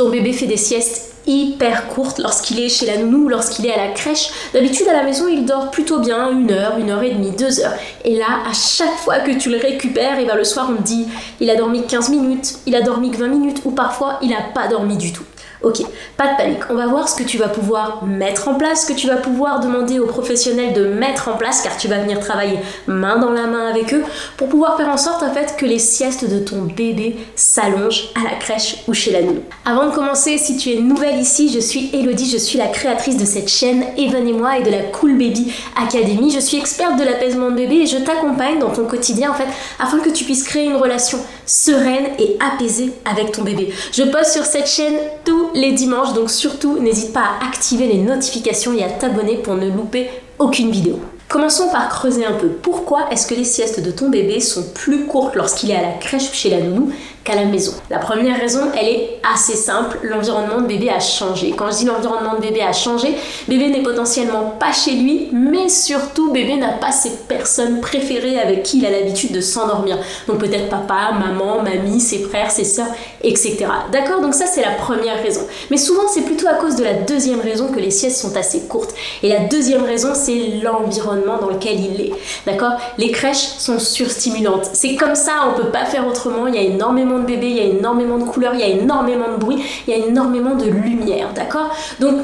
ton bébé fait des siestes hyper courtes lorsqu'il est chez la nounou ou lorsqu'il est à la crèche. D'habitude à la maison il dort plutôt bien 1 heure, 1 heure et demie, 2 heures. Et là à chaque fois que tu le récupères, et le soir on te dit il a dormi 15 minutes, il a dormi que 20 minutes ou parfois il n'a pas dormi du tout. Ok, pas de panique, on va voir ce que tu vas pouvoir mettre en place, ce que tu vas pouvoir demander aux professionnels de mettre en place, car tu vas venir travailler main dans la main avec eux pour pouvoir faire en sorte en fait que les siestes de ton bébé s'allongent à la crèche ou chez la nounou. Avant de commencer, si tu es nouvelle ici, je suis Elodie, je suis la créatrice de cette chaîne Even et moi et de la Cool Baby Academy. Je suis experte de l'apaisement de bébé et je t'accompagne dans ton quotidien en fait afin que tu puisses créer une relation sereine et apaisée avec ton bébé. Je poste sur cette chaîne tous les dimanches, donc surtout n'hésite pas à activer les notifications et à t'abonner pour ne louper aucune vidéo. Commençons par creuser un peu. Pourquoi est-ce que les siestes de ton bébé sont plus courtes lorsqu'il est à la crèche ou chez la nounou qu'à la maison? La première raison, elle est assez simple, l'environnement de bébé a changé. Quand je dis l'environnement de bébé a changé, bébé n'est potentiellement pas chez lui, mais surtout bébé n'a pas ses personnes préférées avec qui il a l'habitude de s'endormir. Donc peut-être papa, maman, mamie, ses frères, ses sœurs, etc. D'accord? Donc ça c'est la première raison. Mais souvent c'est plutôt à cause de la deuxième raison que les siestes sont assez courtes. Et la deuxième raison, c'est l'environnement dans lequel il est. D'accord? Les crèches sont surstimulantes. C'est comme ça, on peut pas faire autrement. Il y a énormément de bébés, il y a énormément de couleurs, il y a énormément de bruit, il y a énormément de lumière. D'accord? Donc,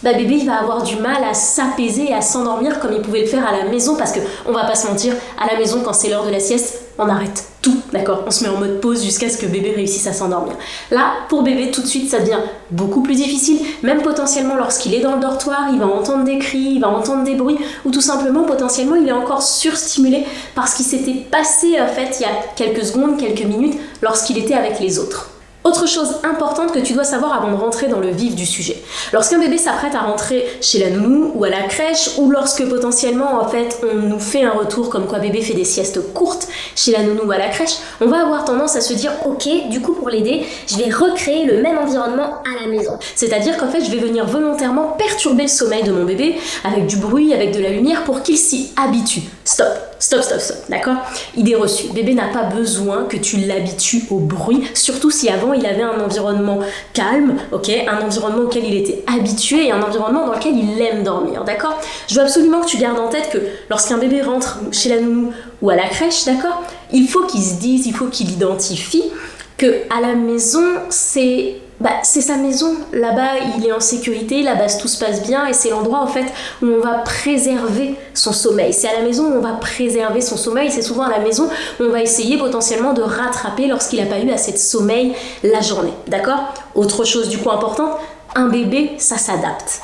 bébé il va avoir du mal à s'apaiser et à s'endormir comme il pouvait le faire à la maison, parce que on va pas se mentir, à la maison quand c'est l'heure de la sieste, on arrête tout, d'accord? On se met en mode pause jusqu'à ce que bébé réussisse à s'endormir. Là, pour bébé, tout de suite, ça devient beaucoup plus difficile, même potentiellement lorsqu'il est dans le dortoir, il va entendre des cris, il va entendre des bruits, ou tout simplement, potentiellement, il est encore surstimulé parce qu'il s'était passé, en fait, il y a quelques secondes, quelques minutes, lorsqu'il était avec les autres. Autre chose importante que tu dois savoir avant de rentrer dans le vif du sujet. Lorsqu'un bébé s'apprête à rentrer chez la nounou ou à la crèche, ou lorsque potentiellement en fait on nous fait un retour comme quoi bébé fait des siestes courtes chez la nounou ou à la crèche, on va avoir tendance à se dire ok, du coup pour l'aider, je vais recréer le même environnement à la maison. C'est-à-dire qu'en fait je vais venir volontairement perturber le sommeil de mon bébé avec du bruit, avec de la lumière pour qu'il s'y habitue. Stop, d'accord? Idée reçue. Bébé n'a pas besoin que tu l'habitues au bruit, surtout si avant il avait un environnement calme, ok? Un environnement auquel il était habitué et un environnement dans lequel il aime dormir, d'accord? Je veux absolument que tu gardes en tête que lorsqu'un bébé rentre chez la nounou ou à la crèche, d'accord? Il faut qu'il se dise, il faut qu'il identifie que à la maison, c'est sa maison, là-bas il est en sécurité, là-bas tout se passe bien et c'est l'endroit en fait où on va préserver son sommeil. C'est à la maison où on va préserver son sommeil, c'est souvent à la maison où on va essayer potentiellement de rattraper lorsqu'il n'a pas eu assez de sommeil la journée, d'accord? Autre chose du coup importante, un bébé ça s'adapte.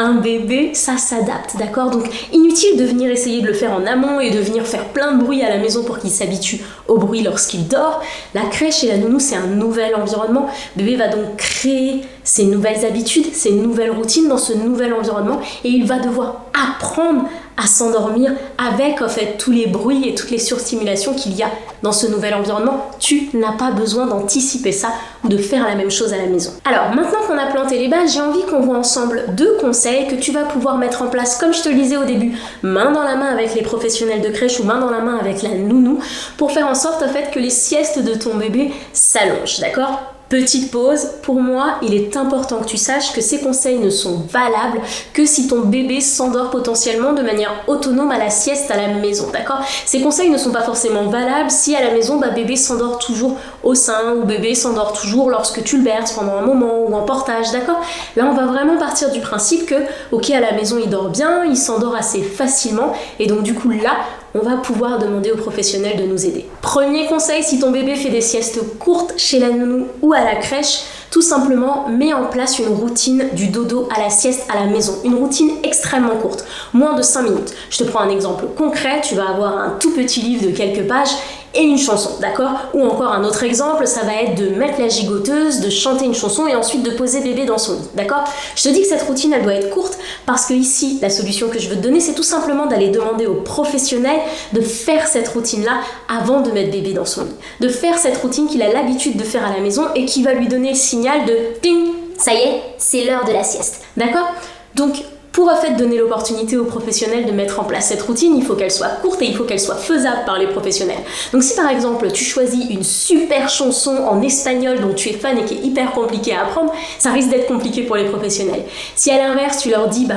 Un bébé, ça s'adapte, d'accord? Donc inutile de venir essayer de le faire en amont et de venir faire plein de bruit à la maison pour qu'il s'habitue au bruit lorsqu'il dort. La crèche et la nounou, c'est un nouvel environnement. Bébé va donc créer ses nouvelles habitudes, ses nouvelles routines dans ce nouvel environnement et il va devoir apprendre à s'endormir avec en fait tous les bruits et toutes les surstimulations qu'il y a dans ce nouvel environnement. Tu n'as pas besoin d'anticiper ça ou de faire la même chose à la maison. Alors maintenant qu'on a planté les bases, j'ai envie qu'on voit ensemble 2 conseils que tu vas pouvoir mettre en place, comme je te le disais au début, main dans la main avec les professionnels de crèche ou main dans la main avec la nounou, pour faire en sorte en fait que les siestes de ton bébé s'allongent, d'accord? Petite pause, pour moi, il est important que tu saches que ces conseils ne sont valables que si ton bébé s'endort potentiellement de manière autonome à la sieste à la maison, d'accord? Ces conseils ne sont pas forcément valables si à la maison, bébé s'endort toujours au sein ou bébé s'endort toujours lorsque tu le berces pendant un moment ou en portage, d'accord? Là, on va vraiment partir du principe que, ok, à la maison, il dort bien, il s'endort assez facilement et donc du coup, là, on va pouvoir demander aux professionnels de nous aider. Premier conseil, si ton bébé fait des siestes courtes chez la nounou ou à la crèche, tout simplement mets en place une routine du dodo à la sieste à la maison. Une routine extrêmement courte, moins de 5 minutes. Je te prends un exemple concret, tu vas avoir un tout petit livre de quelques pages et une chanson, d'accord? Ou encore un autre exemple, ça va être de mettre la gigoteuse, de chanter une chanson et ensuite de poser bébé dans son lit, d'accord? Je te dis que cette routine, elle doit être courte parce que ici, la solution que je veux te donner, c'est tout simplement d'aller demander aux professionnels de faire cette routine-là avant de mettre bébé dans son lit. De faire cette routine qu'il a l'habitude de faire à la maison et qui va lui donner le signal de « ting ». Ça y est, c'est l'heure de la sieste, d'accord? Donc, pour en fait donner l'opportunité aux professionnels de mettre en place cette routine, il faut qu'elle soit courte et il faut qu'elle soit faisable par les professionnels. Donc si par exemple tu choisis une super chanson en espagnol dont tu es fan et qui est hyper compliquée à apprendre, ça risque d'être compliqué pour les professionnels. Si à l'inverse tu leur dis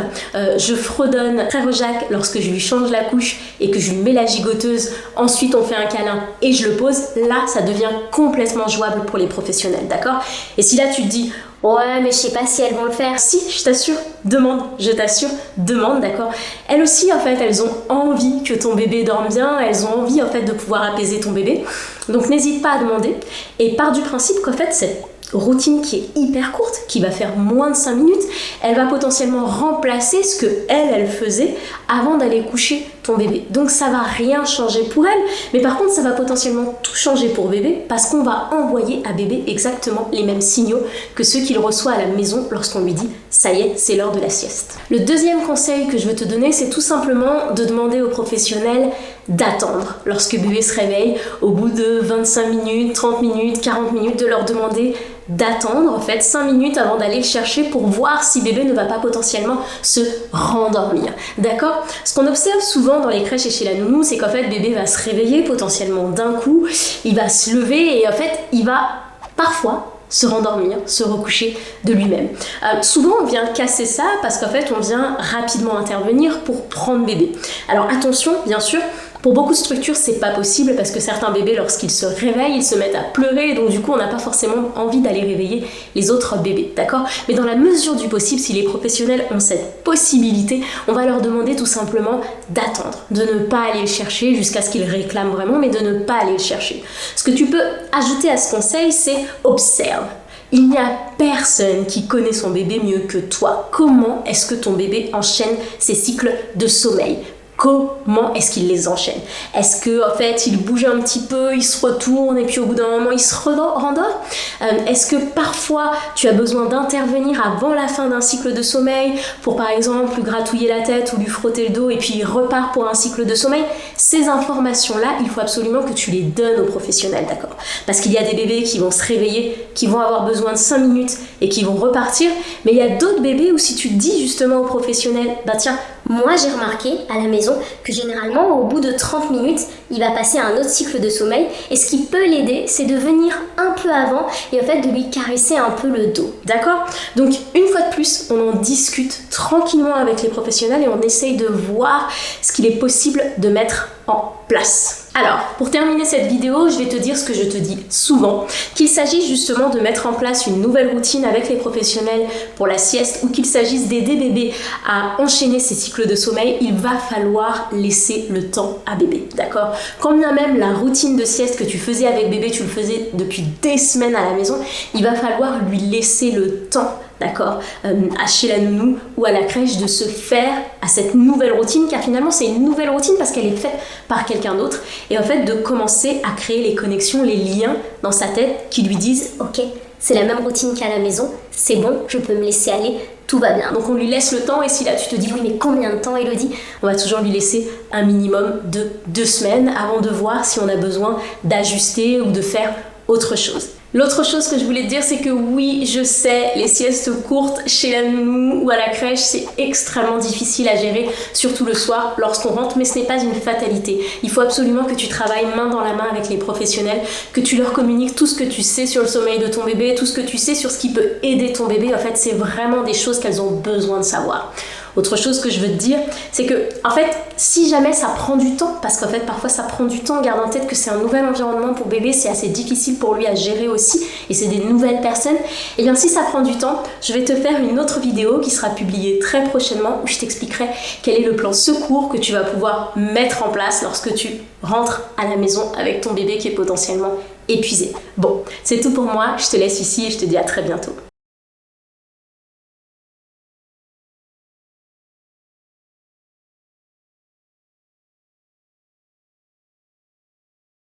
je fredonne Frère Jacques lorsque je lui change la couche et que je lui mets la gigoteuse, ensuite on fait un câlin et je le pose, là ça devient complètement jouable pour les professionnels, d'accord? Et si là tu te dis ouais, mais je sais pas si elles vont le faire. Si, je t'assure, demande, je t'assure, demande, d'accord? Elles aussi, en fait, elles ont envie que ton bébé dorme bien, elles ont envie, en fait, de pouvoir apaiser ton bébé. Donc, n'hésite pas à demander. Et pars du principe qu'en fait, cette routine qui est hyper courte, qui va faire moins de 5 minutes, elle va potentiellement remplacer ce que elle faisait avant d'aller coucher ton bébé. Donc ça va rien changer pour elle, mais par contre ça va potentiellement tout changer pour bébé parce qu'on va envoyer à bébé exactement les mêmes signaux que ceux qu'il reçoit à la maison lorsqu'on lui dit ça y est, c'est l'heure de la sieste. Le deuxième conseil que je veux te donner, c'est tout simplement de demander aux professionnels d'attendre lorsque bébé se réveille, au bout de 25 minutes, 30 minutes, 40 minutes, de leur demander d'attendre en fait 5 minutes avant d'aller le chercher pour voir si bébé ne va pas potentiellement se rendormir. D'accord? Ce qu'on observe souvent dans les crèches et chez la nounou, c'est qu'en fait bébé va se réveiller potentiellement d'un coup, il va se lever et en fait il va parfois se rendormir, se recoucher de lui-même. Souvent on vient casser ça parce qu'en fait on vient rapidement intervenir pour prendre bébé. Alors attention, bien sûr, pour beaucoup de structures, c'est pas possible parce que certains bébés, lorsqu'ils se réveillent, ils se mettent à pleurer et donc du coup, on n'a pas forcément envie d'aller réveiller les autres bébés, d'accord? Mais dans la mesure du possible, si les professionnels ont cette possibilité, on va leur demander tout simplement d'attendre, de ne pas aller le chercher jusqu'à ce qu'ils réclament vraiment, mais de ne pas aller le chercher. Ce que tu peux ajouter à ce conseil, c'est observe. Il n'y a personne qui connaît son bébé mieux que toi. Comment est-ce que ton bébé enchaîne ses cycles de sommeil ? Comment est-ce qu'il les enchaîne? Est-ce que en fait il bouge un petit peu, il se retourne et puis au bout d'un moment il se rendort? Est-ce que parfois tu as besoin d'intervenir avant la fin d'un cycle de sommeil pour par exemple lui gratouiller la tête ou lui frotter le dos et puis il repart pour un cycle de sommeil? Ces informations-là, il faut absolument que tu les donnes aux professionnels, d'accord? Parce qu'il y a des bébés qui vont se réveiller, qui vont avoir besoin de 5 minutes et qui vont repartir, mais il y a d'autres bébés où si tu dis justement aux professionnels, tiens, moi j'ai remarqué à la maison que généralement au bout de 30 minutes il va passer à un autre cycle de sommeil et ce qui peut l'aider c'est de venir un peu avant et en fait de lui caresser un peu le dos, d'accord? Donc une fois de plus on en discute tranquillement avec les professionnels et on essaye de voir ce qu'il est possible de mettre en place. Alors, pour terminer cette vidéo, je vais te dire ce que je te dis souvent, qu'il s'agisse justement de mettre en place une nouvelle routine avec les professionnels pour la sieste ou qu'il s'agisse d'aider bébé à enchaîner ses cycles de sommeil, il va falloir laisser le temps à bébé, d'accord? Quand bien même la routine de sieste que tu faisais avec bébé, tu le faisais depuis des semaines à la maison, il va falloir lui laisser le temps, d'accord, chez la nounou ou à la crèche de se faire à cette nouvelle routine, car finalement c'est une nouvelle routine parce qu'elle est faite par quelqu'un d'autre, et en fait de commencer à créer les connexions, les liens dans sa tête qui lui disent ok, c'est la même routine qu'à la maison, c'est bon, je peux me laisser aller, tout va bien. Donc on lui laisse le temps, et si là tu te dis oui mais combien de temps, Elodie? On va toujours lui laisser un minimum de 2 semaines avant de voir si on a besoin d'ajuster ou de faire autre chose. L'autre chose que je voulais te dire, c'est que oui, je sais, les siestes courtes chez la nounou ou à la crèche, c'est extrêmement difficile à gérer, surtout le soir lorsqu'on rentre, mais ce n'est pas une fatalité. Il faut absolument que tu travailles main dans la main avec les professionnels, que tu leur communiques tout ce que tu sais sur le sommeil de ton bébé, tout ce que tu sais sur ce qui peut aider ton bébé. En fait, c'est vraiment des choses qu'elles ont besoin de savoir. Autre chose que je veux te dire, c'est que, en fait, si jamais ça prend du temps, parce qu'en fait, parfois ça prend du temps, garde en tête que c'est un nouvel environnement pour bébé, c'est assez difficile pour lui à gérer aussi, et c'est des nouvelles personnes, et bien si ça prend du temps, je vais te faire une autre vidéo qui sera publiée très prochainement, où je t'expliquerai quel est le plan secours que tu vas pouvoir mettre en place lorsque tu rentres à la maison avec ton bébé qui est potentiellement épuisé. Bon, c'est tout pour moi, je te laisse ici et je te dis à très bientôt.